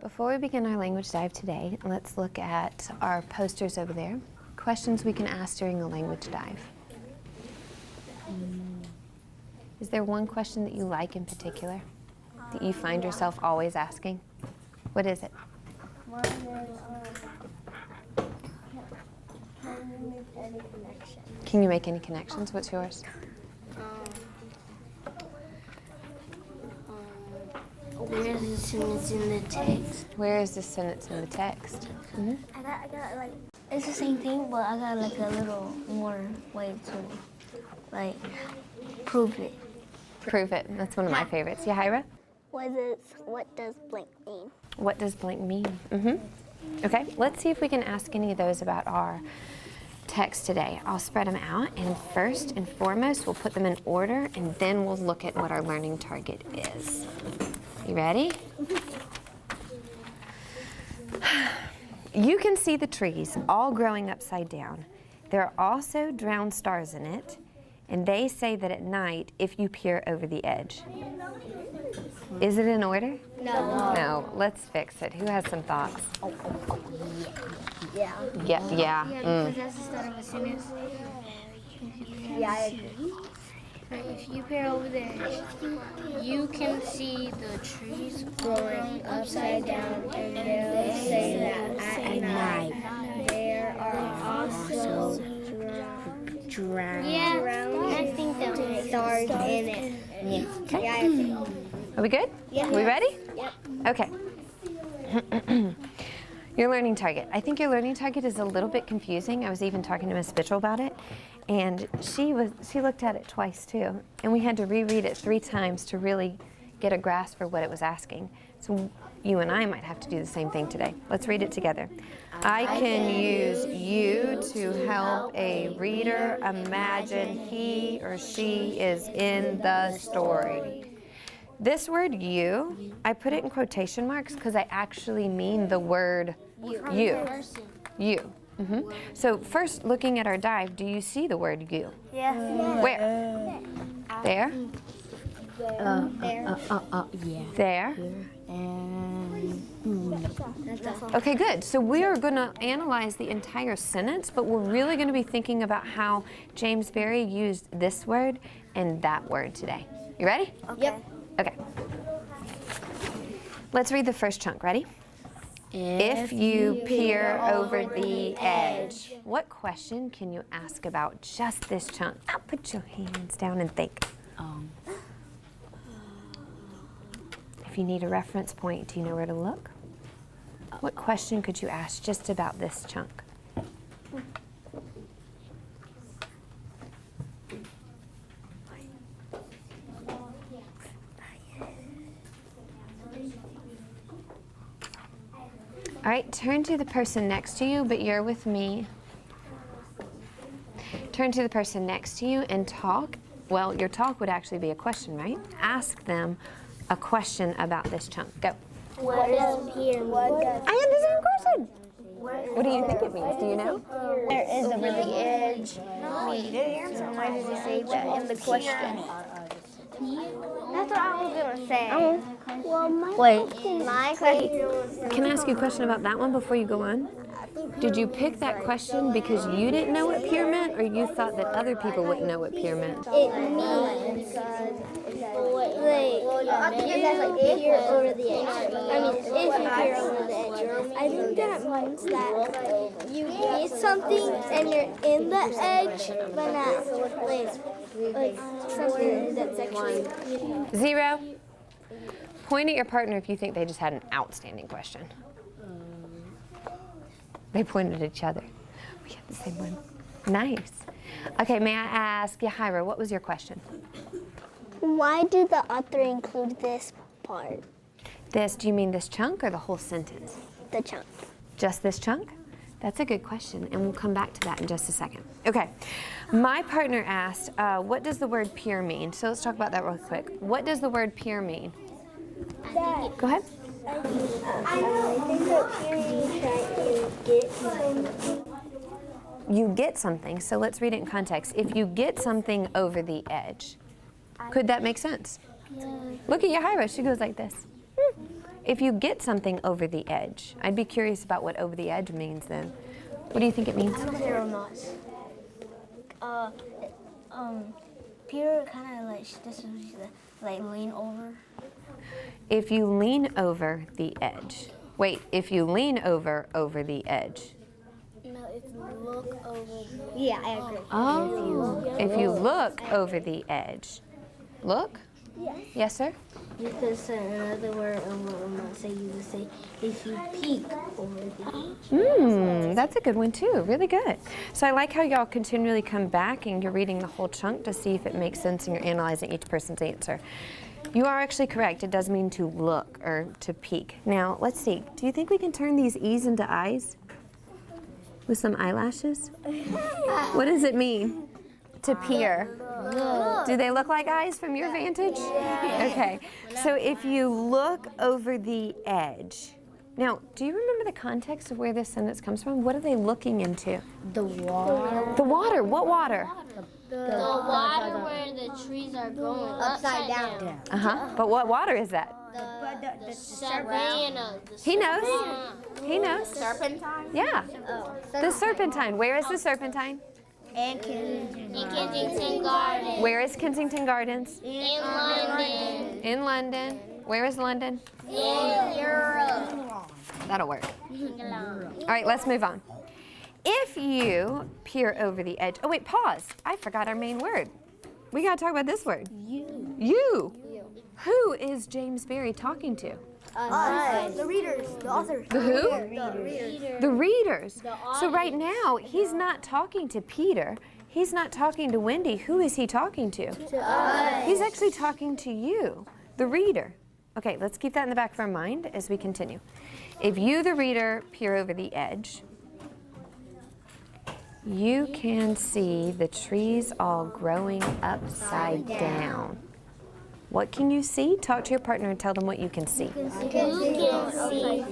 Before we begin our language dive today, let's look at our posters over there. Questions we can ask during a language dive. Is there one question that you like in particular that you find yourself always asking? What is it? One is, can you make any connections? Can you make any connections? What's yours? Where is the sentence in the text? Where is the sentence in the text? Mm-hmm. I got like, it's the same thing, but I got like a little more way to like prove it. Prove it. That's one of my favorites. Yahira? What does blank mean? What does blank mean? Mm-hmm. Okay, let's see if we can ask any of those about our text today. I'll spread them out, and first and foremost, we'll put them in order, and then we'll look at what our learning target is. You ready? You can see the trees all growing upside down. There are also drowned stars in it, and they say that at night, if you peer over the edge. Is it in order? No. No, let's fix it. Who has some thoughts? Yeah. Yeah. Because that's the start of a sentence. Yeah, I agree. If you peer over the edge, you can see the trees growing upside down, and they'll say that at night there are also drowned. Yeah, I think that was stars in it. Yeah. Okay. Yeah, I agree. Are we good? Yeah. We ready? Yep. Okay. Your learning target. I think your learning target is a little bit confusing. I was even talking to Miss Bitchell about it, and she looked at it twice too, and we had to reread it 3 times to really get a grasp for what it was asking. So you and I might have to do the same thing today. Let's read it together. I can use you to help a reader imagine he or she is in the story. This word you, I put it in quotation marks because I actually mean the word you. You. Mm-hmm. So first, looking at our dive, do you see the word you? Yeah. Where? There? Yeah. There? Okay, good. So we are going to analyze the entire sentence, but we're really going to be thinking about how James Barry used this word and that word today. You ready? Okay. Yep. Okay. Let's read the first chunk. Ready? If you peer over the edge. What question can you ask about just this chunk? Now put your hands down and think. If you need a reference point, do you know where to look? What question could you ask just about this chunk? All right, turn to the person next to you, but you're with me. Turn to the person next to you and talk. Well, your talk would actually be a question, right? Ask them a question about this chunk. Go. What does peer mean? I had the same question. What do you think it means? Do you know? There is over the edge. Why did they say that in the question? That's what I was gonna say. My question. Can I ask you a question about that one before you go on? Did you pick that question because you didn't know what peer meant, or you thought that other people wouldn't know what peer meant? It means if you're over the edge. I mean, if you peer over the edge. I think that means that you need something and you're in the edge, but not like something that's actually. 0. Point at your partner if you think they just had an outstanding question. They pointed at each other. We had the same one. Nice. Okay, may I ask Yahira, what was your question? Why did the author include this part? This, do you mean this chunk or the whole sentence? The chunk. Just this chunk? That's a good question, and we'll come back to that in just a second. Okay, my partner asked, what does the word peer mean? So let's talk about that real quick. What does the word peer mean? Go ahead. I think that peering trying to get something. You get something, so let's read it in context. If you get something over the edge, could that make sense? Yeah. Look at Yahira, she goes like this. If you get something over the edge, I'd be curious about what over the edge means then. What do you think it means? I don't care or not. Peter kind of like this like lean over. If you lean over the edge. Wait, if you lean over the edge. No, if you look over the Yeah, I agree. Oh, if you look over the edge. Look? Yes. Yes, sir? You could say another word, say you would say if you peek over the edge. That's a good one too, really good. So I like how y'all continually come back and you're reading the whole chunk to see if it makes sense and you're analyzing each person's answer. You are actually correct, it does mean to look or to peek. Now, let's see, do you think we can turn these E's into I's? With some eyelashes? What does it mean? To peer. Do they look like eyes from your vantage? Okay, so if you look over the edge. Now, do you remember the context of where this sentence comes from? What are they looking into? The water. The water, what water? The water where the trees are growing upside down. But what water is that? The savannah. He knows. He knows. Serpentine? Yeah. The serpentine. Where is the serpentine? In Kensington Gardens. Where is Kensington Gardens? In London. In London. Where is London? In Europe. That'll work. All right, let's move on. If you peer over the edge. Oh, wait, pause. I forgot our main word. We got to talk about this word. You. Who is James Barrie talking to? the readers, the authors. The who? The readers. The readers. So right now, he's not talking to Peter. He's not talking to Wendy. Who is he talking to? To us. He's actually talking to you, the reader. Okay, let's keep that in the back of our mind as we continue. If you, the reader, peer over the edge, you can see the trees all growing upside down. What can you see? Talk to your partner and tell them what you can see. You can see like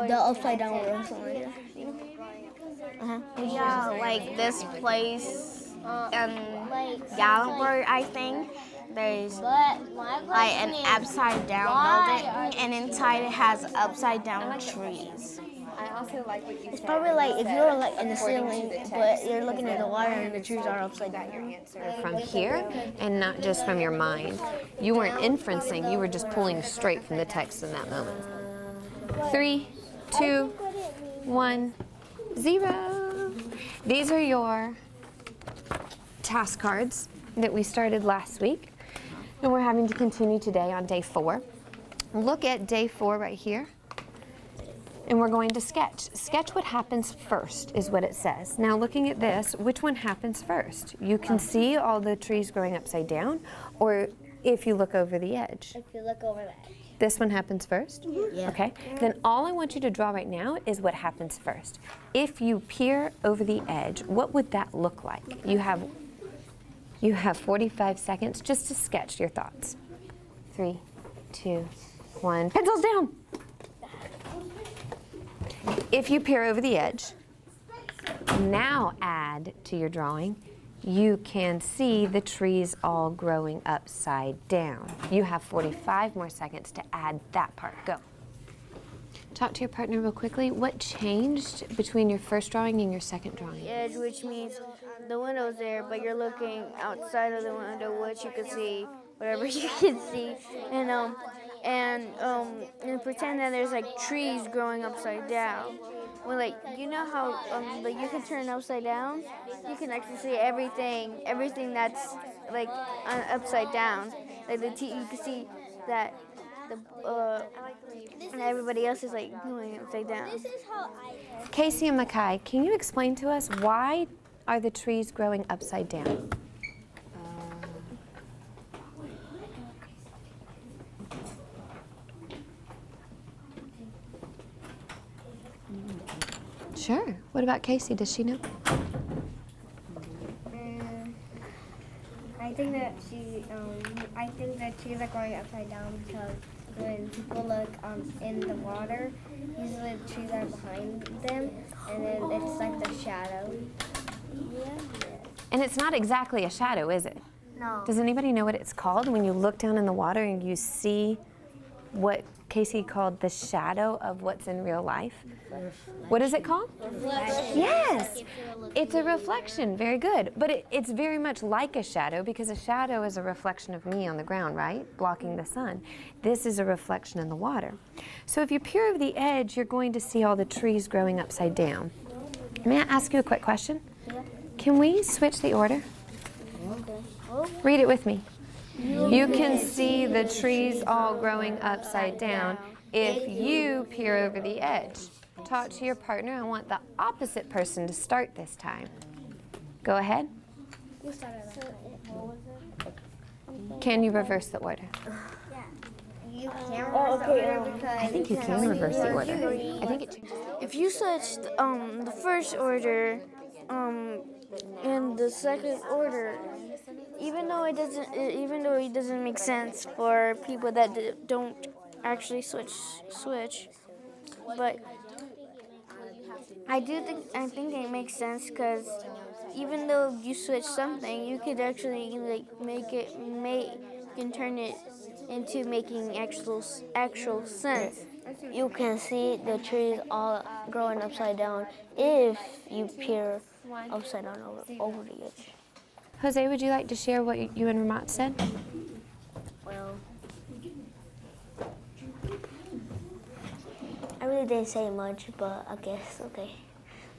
the upside down or something. Yeah, like this place in Gallenberg, I think. There's like an upside down building, and inside it has upside down trees. I also like what you It's probably like if you're like in the ceiling, but you're looking at the water and the trees are upside down. From here and not just from your mind. You weren't inferencing, you were just pulling straight from the text in that moment. 3, 2, 1, 0. These are your task cards that we started last week, and we're having to continue today on day 4. Look at day 4 right here. And we're going to sketch. Sketch what happens first is what it says. Now looking at this, which one happens first? You can see all the trees growing upside down, or if you look over the edge. If you look over that. This one happens first? Yeah. Okay. Then all I want you to draw right now is what happens first. If you peer over the edge, what would that look like? You have 45 seconds just to sketch your thoughts. 3, 2, 1. Pencils down! If you peer over the edge, now add to your drawing, you can see the trees all growing upside down. You have 45 more seconds to add that part. Go. Talk to your partner real quickly. What changed between your first drawing and your second drawing? Edge, which means the window's there, but you're looking outside of the window, which you can see whatever you can see, and pretend that there's like trees growing upside down. Well, like you know how like you can turn upside down, you can actually see everything that's like upside down. Like you can see that and everybody else is like going upside down. Casey and Mackay, can you explain to us why are the trees growing upside down? Sure. What about Casey? Does she know? I think that trees are going upside down because when people look in the water, usually the trees are behind them, and then it's like the shadow. And it's not exactly a shadow, is it? No. Does anybody know what it's called when you look down in the water and you see what Casey called the shadow of what's in real life. What is it called? Reflection. Yes, it's a reflection. Very good. But it's very much like a shadow, because a shadow is a reflection of me on the ground, right? Blocking the sun. This is a reflection in the water. So if you peer over the edge, you're going to see all the trees growing upside down. May I ask you a quick question? Yeah. Can we switch the order? Okay. Read it with me. You can see the trees all growing upside down if you peer over the edge. Talk to your partner. I want the opposite person to start this time. Go ahead. You started Can you reverse the order? You can't reverse the order because I think you can reverse the order. I think it changes. If you switched the first order and the second order, even though it doesn't make sense for people that don't actually switch, but I think it makes sense, because even though you switch something, you could actually turn it into making actual sense. you can see the trees all growing upside down if you peer upside down over the edge. Jose, would you like to share what you and Ramat said? Well, I really didn't say much, but I guess okay.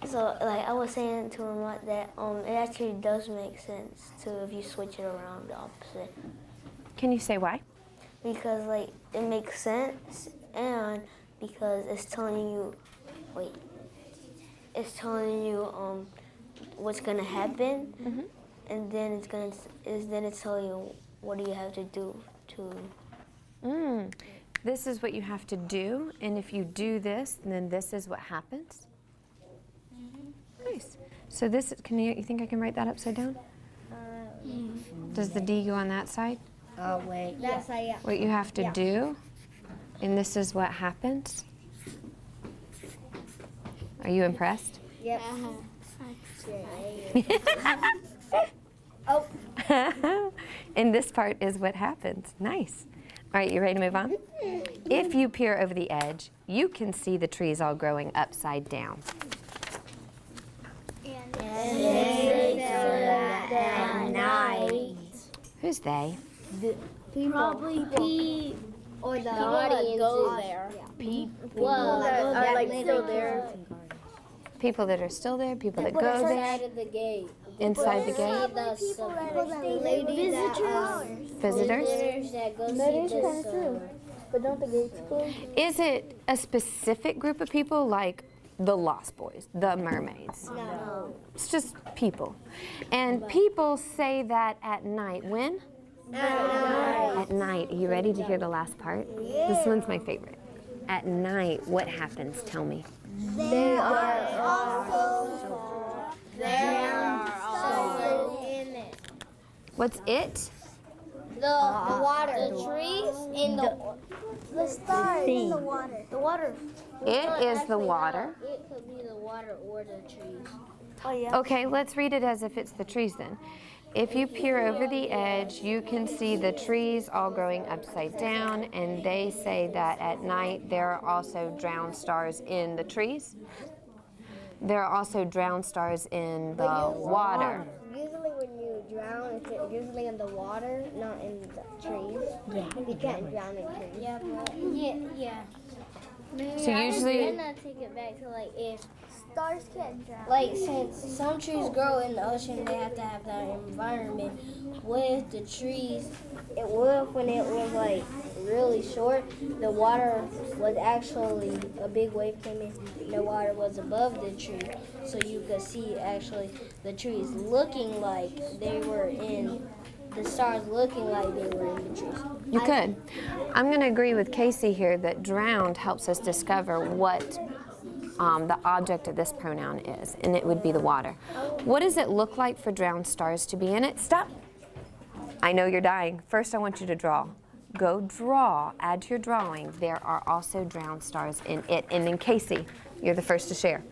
So like I was saying to him that it actually does make sense to if you switch it around the opposite, Can you say why? because like it makes sense, and because it's telling you what's gonna happen, and then it's telling you what do you have to do to. This is what you have to do, and if you do this, then this is what happens. Nice. So this, you think I can write that upside down? Does the D go on that side? Oh, wait. That's how What you have to do, and this is what happens. Are you impressed? Yep. And this part is what happens. Nice. All right, you ready to move on? If you peer over the edge, you can see the trees all growing upside down. At night. Who's they? Probably P Or the audience go is- there. Well, that are like still there. People that are still there, people that go there, Of the gate. inside the gate, visitors. That go see this. But don't the gates close? Is it a specific group of people like the Lost Boys, the Mermaids? No. It's just people. And people say that at night. When? At night. Are you ready to hear the last part? This one's my favorite. At night, what happens? Tell me. There are also in it. What's it? The water. The trees in the stars in the water. the water. It is the water. It could be the water or the trees. Oh yeah. Okay, let's read it as if it's the trees then. If you peer over the edge, you can see the trees all growing upside down, and they say that at night there are also drowned stars in the trees. There are also drowned stars in the water. Usually when you drown, it's usually in the water, not in the trees. Yeah. You can't drown in trees. Yeah. So usually, Then I take it back to like if Stars can't drown. like since some trees grow in the ocean, they have to have that environment. With the trees, it would when it was like really short, the water was actually a big wave came in. The water was above the tree, so you could see actually the trees looking like they were in the stars, looking like they were in the trees. you could. I'm going to agree with Casey here that drowned helps us discover what the object of this pronoun is, and it would be the water. What does it look like for drowned stars to be in it? Stop. I know you're dying. First, I want you to draw. Go draw. Add to your drawing. There are also drowned stars in it. And then Casey, you're the first to share.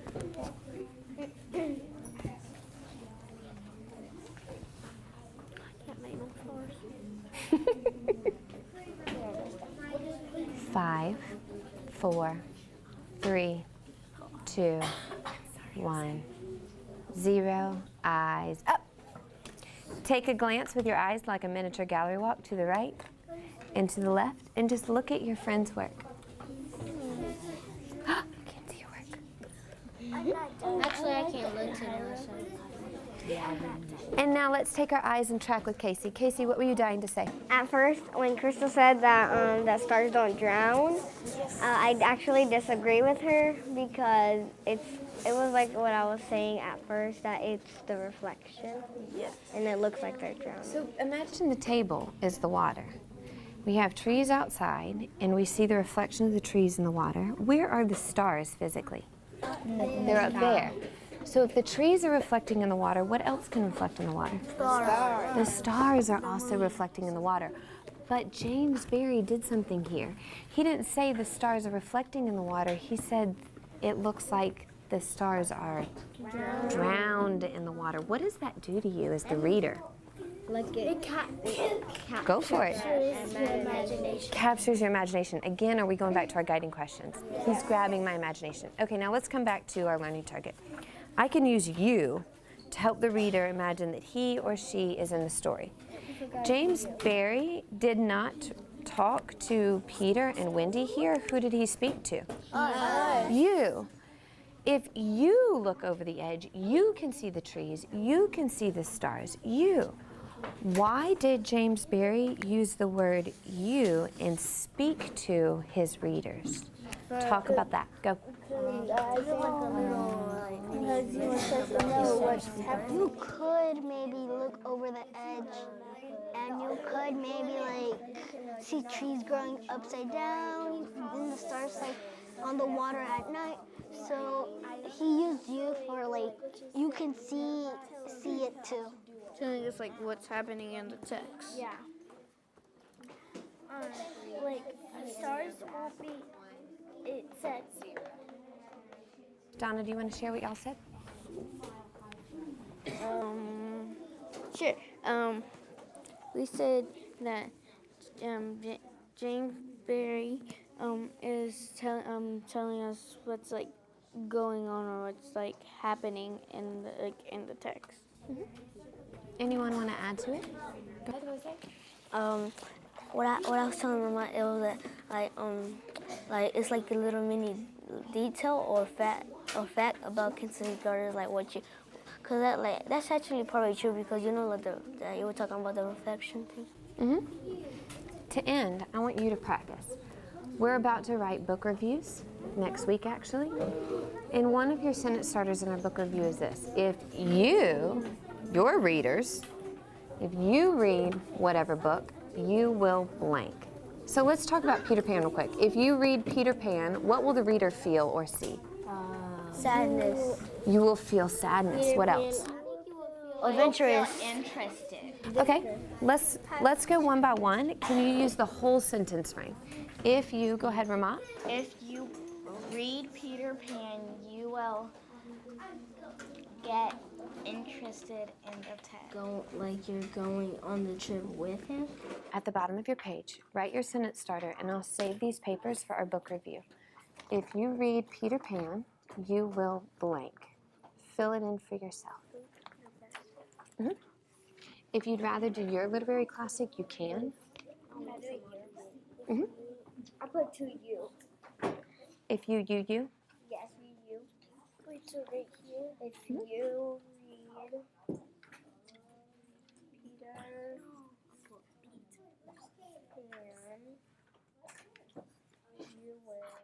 5, 4, 3, 2, 1, 0. Eyes up. Take a glance with your eyes like a miniature gallery walk to the right and to the left, and just look at your friend's work. I can't see your work. Actually, I can't look to the other side. And now let's take our eyes and track with Casey. Casey, what were you dying to say? At first, when Crystal said that stars don't drown, I actually disagree with her because it was like what I was saying at first, that it's the reflection. Yes. And it looks like they're drowning. So imagine the table is the water. We have trees outside, and we see the reflection of the trees in the water. Where are the stars physically? They're up there. So if the trees are reflecting in the water, what else can reflect in the water? Stars. The stars are also reflecting in the water. But James Barry did something here. He didn't say the stars are reflecting in the water. He said it looks like the stars are drowned in the water. What does that do to you as the reader? Like it Go for it. captures your imagination. Captures your imagination. Again, are we going back to our guiding questions? He's grabbing my imagination. Okay, now let's come back to our learning target. I can use you to help the reader imagine that he or she is in the story. James Barry did not talk to Peter and Wendy here. Who did he speak to? You. If you look over the edge, you can see the trees, you can see the stars, you. Why did James Barry use the word you and speak to his readers? Talk about that. Go. Because you were supposed to know what's happening. You could maybe look over the edge, and you could maybe like see trees growing upside down, and the stars like on the water at night. So he used you for like you can see it too. So just like what's happening in the text. Yeah. Like stars won't be. It said 0. Donna, do you want to share what y'all said? Sure. We said that James Barry is telling us what's like going on or what's like happening in the text. Mm-hmm. Anyone want to add to it? Go ahead, What I was telling Mama, it was that like it's like a little mini detail or fact about kindergartners, like what you, cause that's actually probably true because you know like that you were talking about the reflection thing. Mm-hmm. To end, I want you to practice. We're about to write book reviews next week, actually. And one of your sentence starters in our book review is this: if your readers, if you read whatever book, you will blank. So let's talk about Peter Pan real quick. If you read Peter Pan, what will the reader feel or see? Sadness. You will feel sadness. What else? Adventurous. Interested. Okay, let's go one by one. Can you use the whole sentence frame? If you, go ahead, Ramah. If you read Peter Pan, you will get interested in the text. Like you're going on the trip with him. At the bottom of your page, write your sentence starter, and I'll save these papers for our book review. If you read Peter Pan, you will blank. Fill it in for yourself. Mm-hmm. If you'd rather do your literary classic, you can. Mm-hmm. I put 2 U. If you. Yes, you. Put 2 right here. If you read Peter Pan, you will